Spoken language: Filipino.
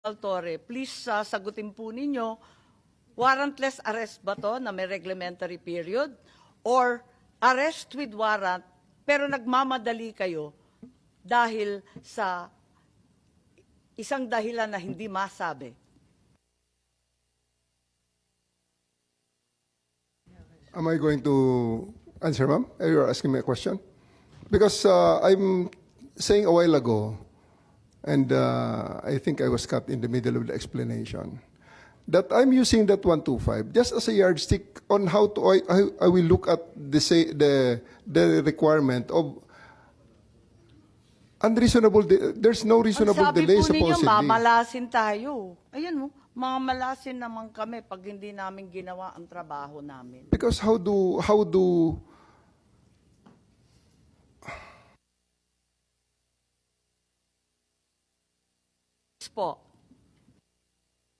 Torre, please sagutin po ninyo, warrantless arrest ba to na may reglementary period? Or arrest with warrant pero nagmamadali kayo dahil sa isang dahilan na hindi masabi? Am I going to answer, ma'am? You're asking me a question? Because I'm saying a while ago, and I think I was cut in the middle of the explanation, that I'm using that 125 just as a yardstick on how to I will look at the requirement of unreasonable. There's no reasonable delay Ang sabi po ninyo, supposedly. mamalasin tayo. Ayan mo, mga malasin naman kami pag hindi namin ginawa ang trabaho namin. Because how do Po.